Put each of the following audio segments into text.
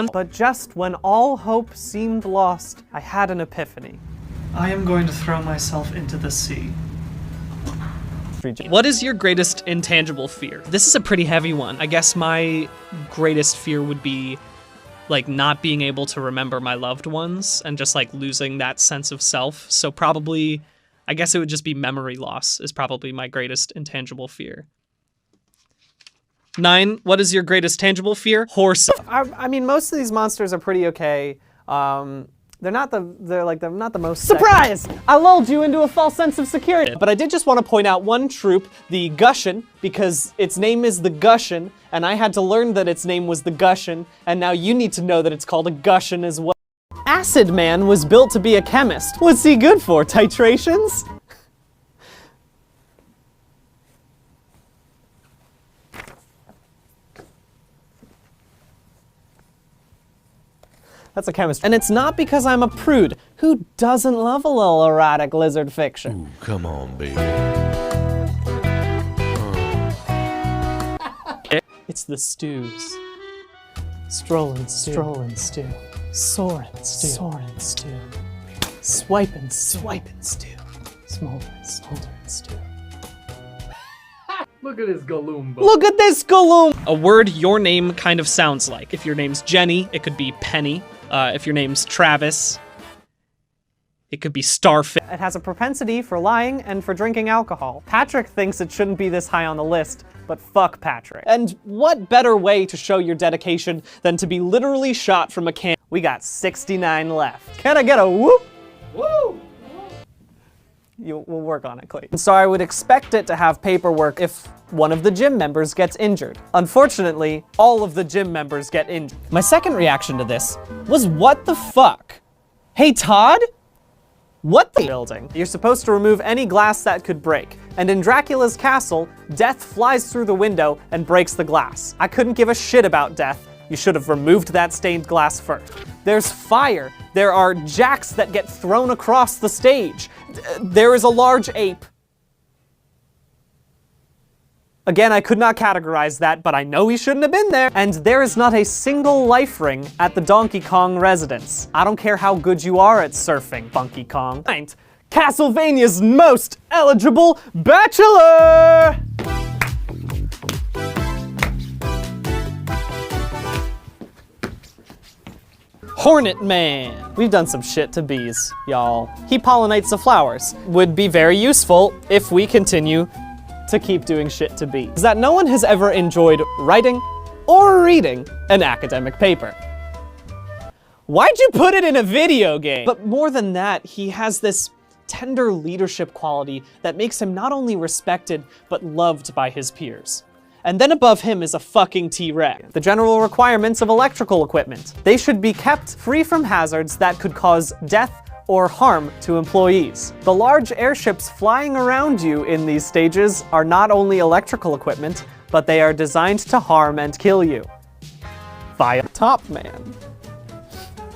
But just when all hope seemed lost, I had an epiphany. I am going to throw myself into the sea. What is your greatest intangible fear? This is a pretty heavy one. I guess my greatest fear would be like not being able to remember my loved ones and just like losing that sense of self. So probably, I guess it would just be memory loss is probably my greatest intangible fear. 9, what is your greatest tangible fear? Horse. I mean, most of these monsters are pretty okay. They're not the most surprise! I lulled you into a false sense of security. But I did just want to point out one troop, the Gushin, because its name is the Gushin, and I had to learn that its name was the Gushin, and now you need to know that it's called a Gushin as well. Acid Man was built to be a chemist. What's he good for, titrations? That's a chemist. And it's not because I'm a prude. Who doesn't love a little erotic lizard fiction? Ooh, come on, baby. It's the stews. Strollin' stew. Soarin' stew. Swipin' stew. Smolderin' stew. Look at this Galoomba. Look at this Galoom! A word your name kind of sounds like. If your name's Jenny, it could be Penny. If your name's Travis, it could be Starfish. It has a propensity for lying and for drinking alcohol. Patrick thinks it shouldn't be this high on the list, but fuck Patrick. And what better way to show your dedication than to be literally shot from a can? We got 69 left. Can I get a whoop? Woo! We'll work on it, Clayton. So I would expect it to have paperwork if one of the gym members gets injured. Unfortunately, all of the gym members get injured. My second reaction to this was, what the fuck? Hey, Todd? What the building? You're supposed to remove any glass that could break. And in Dracula's castle, Death flies through the window and breaks the glass. I couldn't give a shit about Death. You should have removed that stained glass first. There's fire. There are jacks that get thrown across the stage. There is a large ape. Again, I could not categorize that, but I know he shouldn't have been there. And there is not a single life ring at the Donkey Kong residence. I don't care how good you are at surfing, Donkey Kong. Castlevania's most eligible bachelor! Hornet Man. We've done some shit to bees, y'all. He pollinates the flowers. Would be very useful if we continue to keep doing shit to bees. Is that no one has ever enjoyed writing or reading an academic paper. Why'd you put it in a video game? But more than that, he has this tender leadership quality that makes him not only respected, but loved by his peers. And then above him is a fucking T-Rex. The general requirements of electrical equipment. They should be kept free from hazards that could cause death or harm to employees. The large airships flying around you in these stages are not only electrical equipment, but they are designed to harm and kill you. Via Top Man.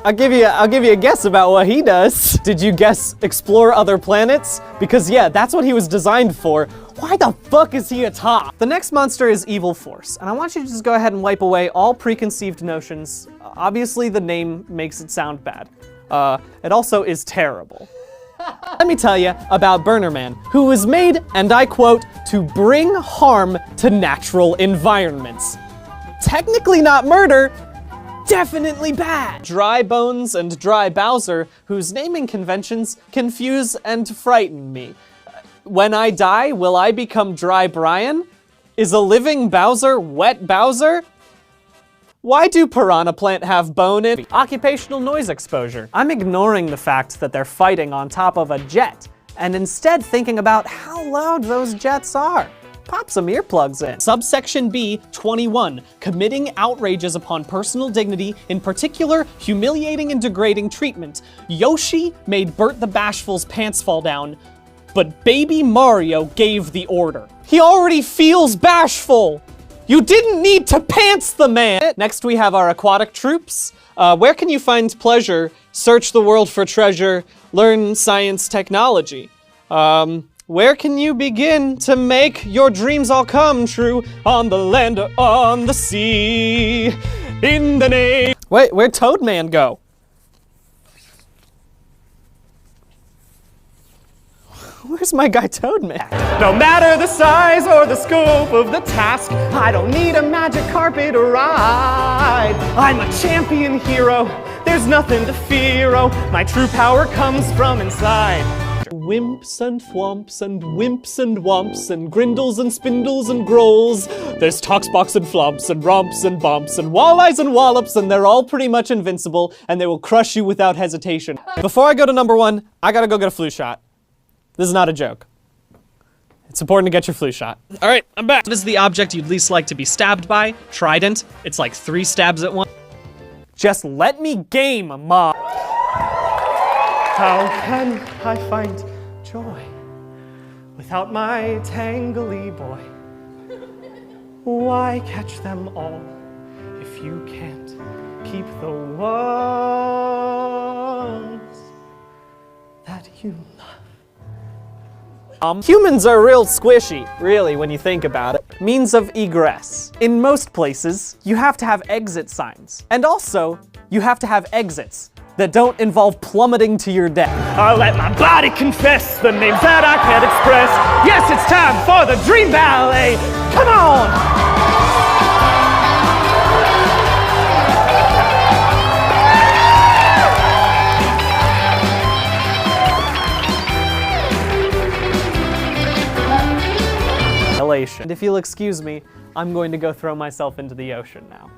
I'll give you a guess about what he does. Did you guess explore other planets? Because yeah, that's what he was designed for. Why the fuck is he a top? The next monster is Evil Force, and I want you to just go ahead and wipe away all preconceived notions. Obviously the name makes it sound bad. It also is terrible. Let me tell you about Burner Man, who was made, and I quote, to bring harm to natural environments. Technically not murder, definitely bad. Dry Bones and Dry Bowser, whose naming conventions confuse and frighten me. When I die, will I become Dry Brian? Is a living Bowser wet Bowser? Why do Piranha Plant have bone in? Occupational noise exposure. I'm ignoring the fact that they're fighting on top of a jet, and instead thinking about how loud those jets are. Pop some earplugs in. Subsection B, 21, committing outrages upon personal dignity, in particular, humiliating and degrading treatment. Yoshi made Bert the Bashful's pants fall down, but Baby Mario gave the order. He already feels bashful! You didn't need to pants the man! Next we have our aquatic troops. Where can you find pleasure? Search the world for treasure. Learn science technology. Where can you begin to make your dreams all come true? On the land or on the sea, in the name. Wait, where'd Toadman go? Where's my guy Toadman? No matter the size or the scope of the task, I don't need a magic carpet or ride. I'm a champion hero, there's nothing to fear, oh, my true power comes from inside. Wimps and thwomps and wimps and womps and grindles and spindles and grolls. There's toxbox and flomps and romps and bumps and walleyes and wallops, and they're all pretty much invincible, and they will crush you without hesitation. Before I go to number 1, I gotta go get a flu shot. This is not a joke. It's important to get your flu shot. All right, I'm back. What is the object you'd least like to be stabbed by? Trident. It's like 3 stabs at once. Just let me game, Mom. How can I find joy without my tangly boy? Why catch them all if you can't keep the ones that you love? Humans are real squishy, really, when you think about it. Means of egress. In most places, you have to have exit signs. And also, you have to have exits that don't involve plummeting to your death. I'll let my body confess the names that I can't express. Yes, it's time for the dream ballet. Come on! And if you'll excuse me, I'm going to go throw myself into the ocean now.